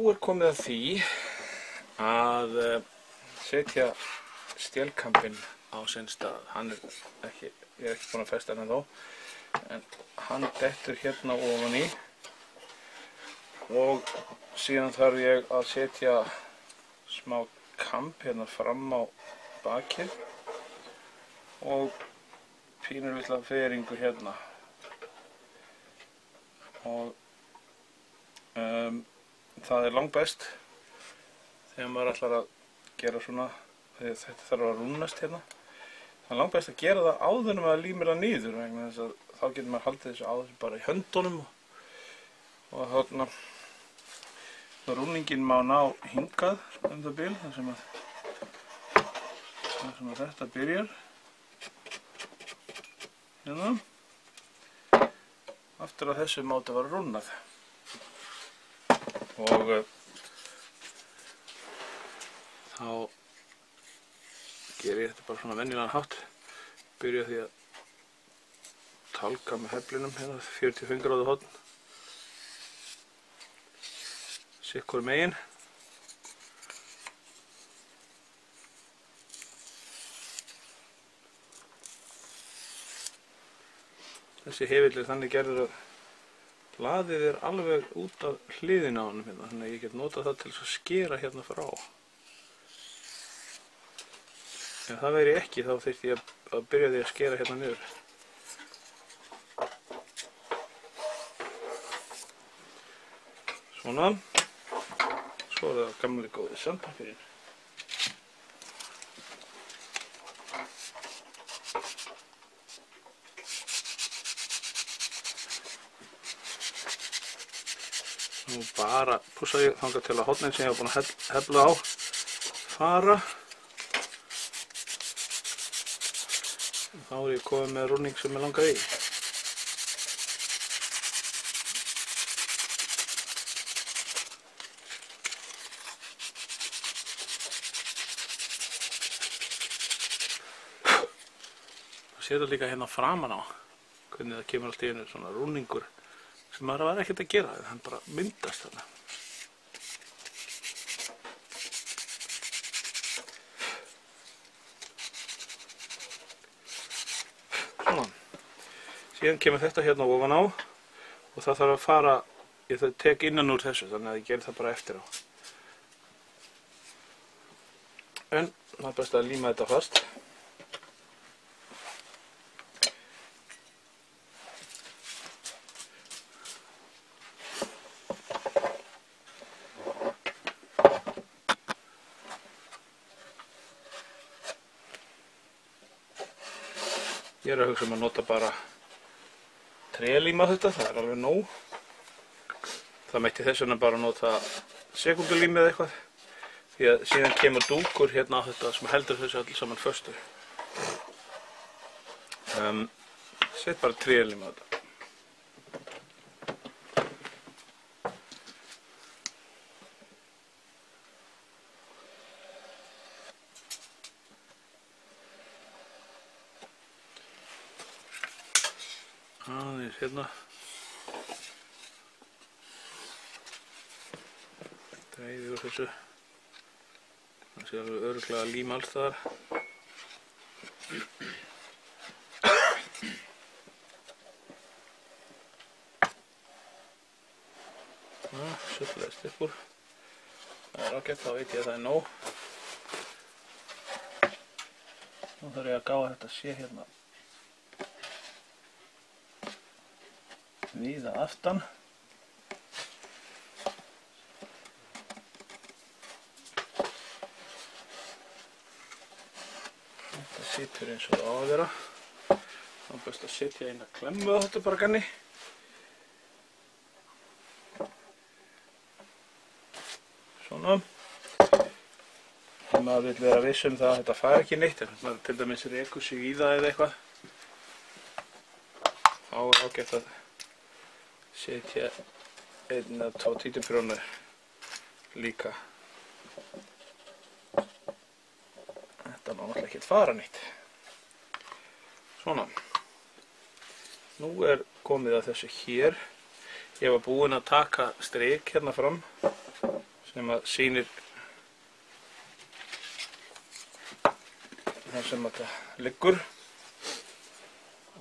komið að því að setja stélkampinn á sinn stað. Hann er ekki, ég er ekki búinn að festa hann ennþá, en hann dettur hérna ofan í og síðan þarf ég að setja smá kamp hérna fram á bakið og pínur litla feringur hérna. Og það er langbest þegar maður ætlar að gera svona, þegar þetta þarf að rúnast hérna. Það er langbest að gera það áður en maður límir það niður, vegna þess að þá getur maður haldið þessu á þessu bara í höndunum og þarna rúningin má ná hingað það bil, þar sem að þetta byrjar hérna. Aftur á þessu máti var rúnað og þá ger ég þetta bara svona venjulegan hátt. Byrja því að tálka með heflinum hérna 45 gráðu horn sitt hvor megin. Þessi hefill er þannig gerður að hlaðið er alveg út af hliðina á honum hérna, þannig að ég get notað það til að skera hérna frá. Ef það væri ekki þá þyrfti ég að byrja því að skera hérna niður. Svona. Svo er það gamli góði sandpappírinn. Nú bara pússa ég þangað til að hornin sem ég var búinn að hefla á fara. Þá er ég komið með rúning sem ég langaði í. Það sér það líka hérna framan á hvernig það kemur allt í einu svona rúningur sem maður var ekkert að gera, hann bara myndast þarna. Svona. Síðan kemur þetta hérna ofan á og það þarf að fara, ég tek innan úr þessu þannig að ég ger það bara eftir á. En það er best að líma þetta fast. Ég er að hugsa að nota bara trélím á þetta, það er alveg nóg. Það mætti þess vegna bara nota sekúndulím eða eitthvað, því að síðan kemur dúkur hérna á þetta sem heldur þessu allir saman föstu. Sett bara trélím á þetta. Aðeins hérna. Dreifi úr þessu. Það sé alveg örugglega lím alls staðar. Sullaðist upp úr. Það er ágætt, þá veit ég að það er nóg. Nú þarf ég að gá að þetta sé hérna víða aftan. Þetta situr eins og það á að vera. Þá er best að setja eina klemmu á þetta bara ganni. Svona. Þegar maður vil vera viss það að þetta fær ekki neitt, ef maður til dæmis rekur sig í það eða eitthvað, þá er ágætt að setja 1 eða 2 títuprjónur líka. Þetta má náttúrulega ekkert fara neitt. Svona. Nú er komið að þessu hér. Ég var búinn að taka strik hérna fram sem að sýnir þar sem þetta liggur,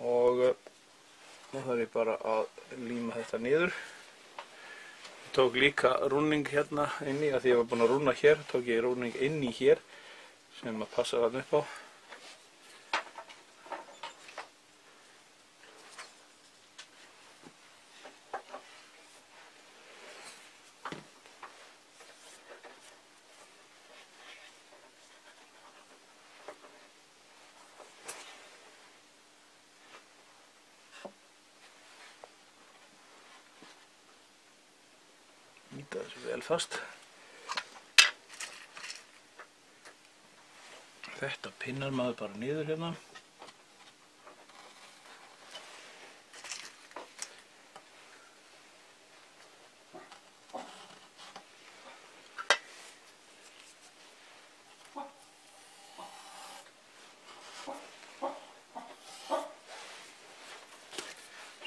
og nú þarf ég bara að líma þetta niður. Ég tók líka rúning hérna inni, að því ég var búinn að rúna hér, tók ég rúning inni hér sem að passa þarna upp á. Nýta þessu vel fast. Þetta pinnar maður bara niður hérna.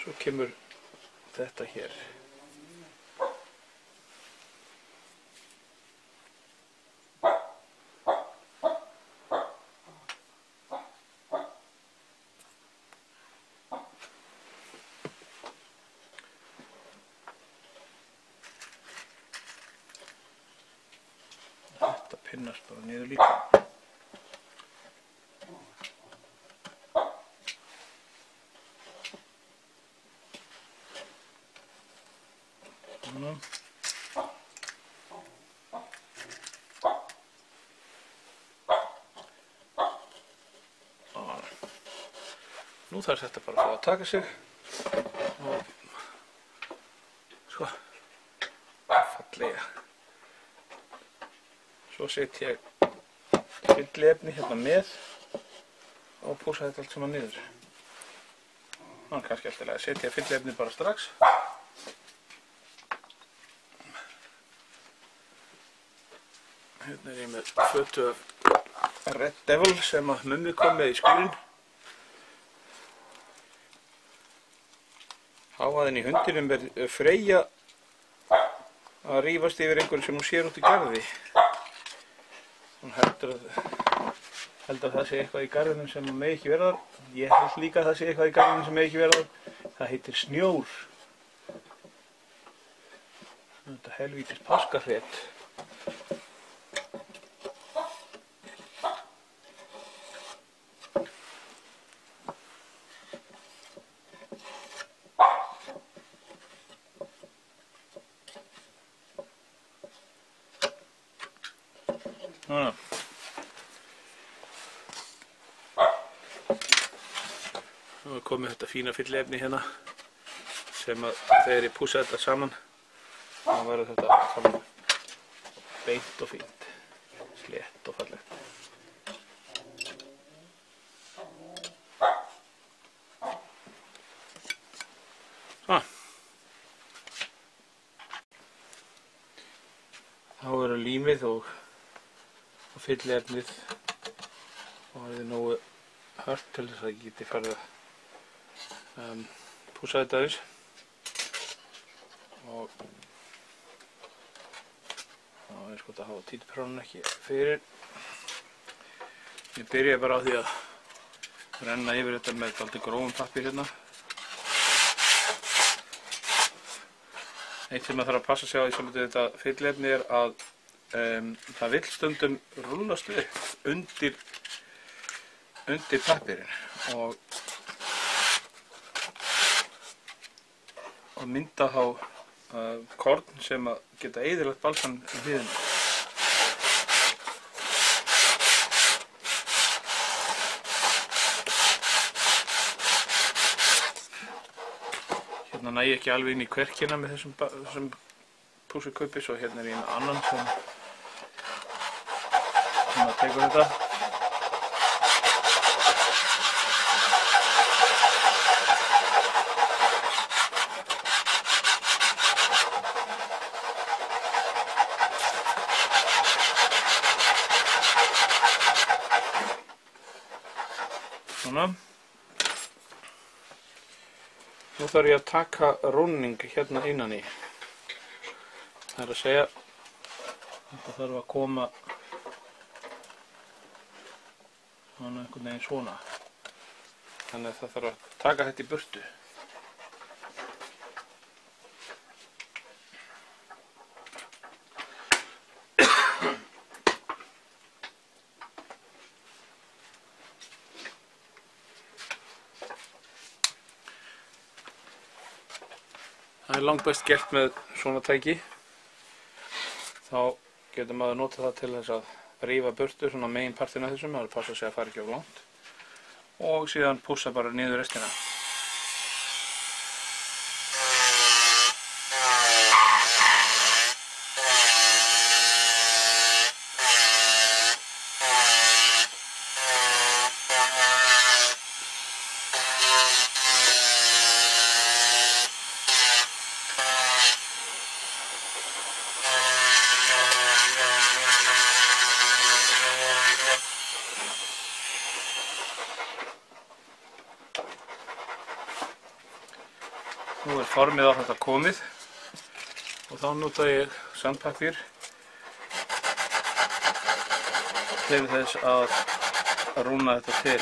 Svo kemur þetta hér. Þetta pinnast bara niður líka. Svona. Nú þarf þetta bara að fá að taka sig og sko, fallega. Svo set ég fyllefni hérna með og pússa þetta allt saman niður. Það er kannski alltaf að setja fyllefni bara strax. Hérna er ég með fötu af Red Devil sem að mummi kom með í skúrinn. Hávaðinn í hundinum er Freyja að rífast yfir einhverju sem hún sér út í garði. Hún heldur að það sé eitthvað í garðinum sem megi ekki vera þar. Ég held líka að það sé eitthvað í garðinum sem megi ekki vera þar. Það heitir snjór. Þetta helvítis páskafét. Nú er komið þetta fína fyllefni hérna sem að þegar ég pússa þetta saman þá verður þetta saman beint og fínt, slétt og fallegt. Þá eru límið og fyllefnið og það er nógu hart til þess að ég geti farið að pússa þetta aðeins og þá er sko að hafa títuprjónun ekki fyrir. Ég byrja bara á því að renna yfir þetta með dálítið grófum pappír hérna. Eitt sem maður þarf að passa sig á í svolítið þetta fyllefni er að það vill stundum rúllast upp undir pappírinn og mynda þá korn sem að geta eyðilagt balsan í hliðinu. Hérna næ ég ekki alveg inn í kverkina með þessum pússukaupi, svo hérna er ég með annan sem að tekur þetta. Svona. Nú þarf ég að taka rúning hérna innan í. Það er að segja Þetta þarf að koma svona einhvern veginn svona. Þannig að það þarf að taka þetta í burtu. Það er langbest gert með svona tæki. Þá getur maður notað það til þess að rífa burtu svona meginpartinn af þessum, það passa sig að fara ekki of langt. Og síðan pússa bara niður restina. Nú er formið á þetta komið og þá nota ég sandpappír til þess að rúna þetta til.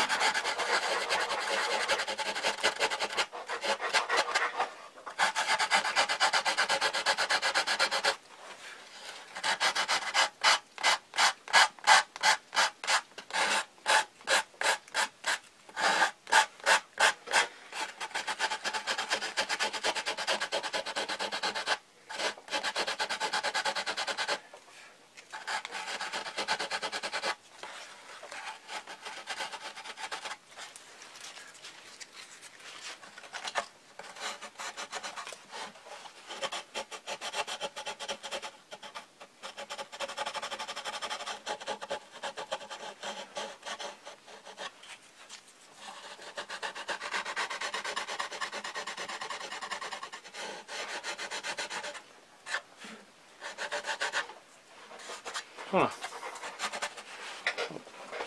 Svona.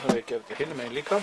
Það er ekki eftir hinum megin líka.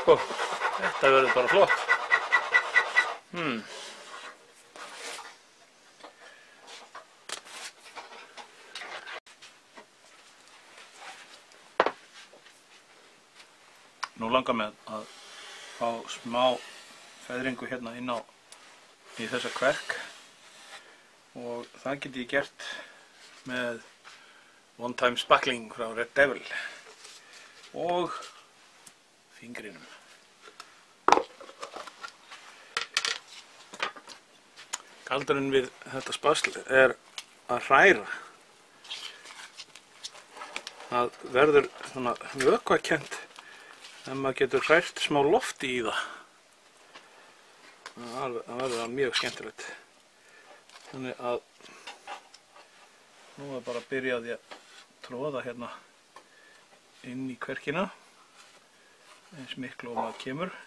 Sko, þetta verður bara flott. Nú langar mig að fá smá feðringu hérna inn á í þessa kverk og það get ég gert með One Time Spackling frá Red Devil og fingrinum. Galdurinn við þetta spasl er að hræra. Það verður svona vökvakennt ef maður getur hrært smá lofti í það. Það verður mjög skemmtilegt. Þannig að nú er bara að byrja að ég tróða hérna inn í kverkina eins miklu og maður kemur.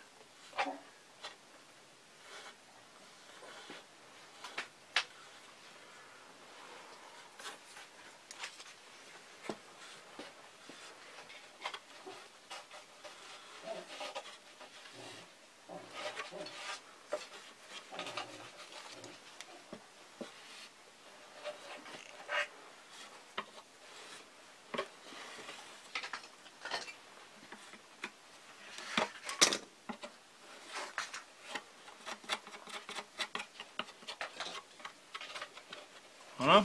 Svona.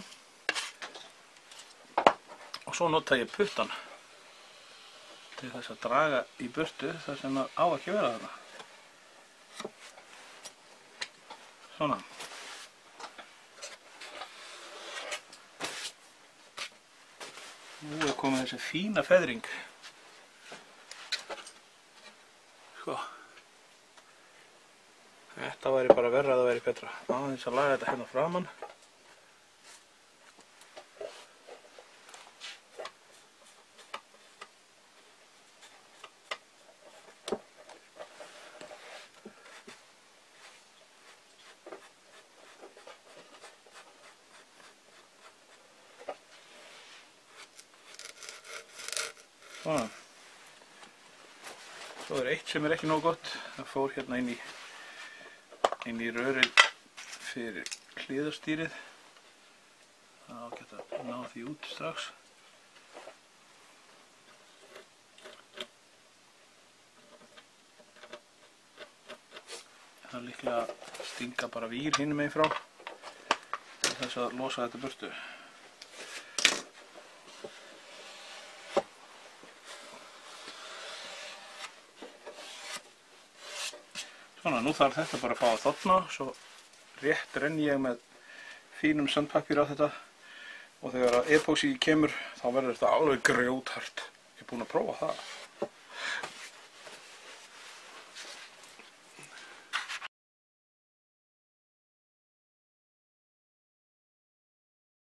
Og svo nota ég puttan til þess að draga í burtu þar sem það á ekki vera þarna. Svona. Nú er komið þessi fína feðring. Sko. Þetta væri bara verra að það væri betra. Aðeins að laga þetta hérna framan. Svona. Svo er eitt sem er ekki nógu gott. Það fór hérna inn í rörin fyrir hliðarstýrið. Það á að geta ná því út strax. Það er líklega að stinga bara vír hinum megin frá til þess að losa þetta burtu. Svona, nú þarf þetta bara að fá að þorna, svo rétt renni ég með fínum sandpappír á þetta og þegar að epóxí kemur þá verður þetta alveg grjóthart. Ég er búinn að prófa það.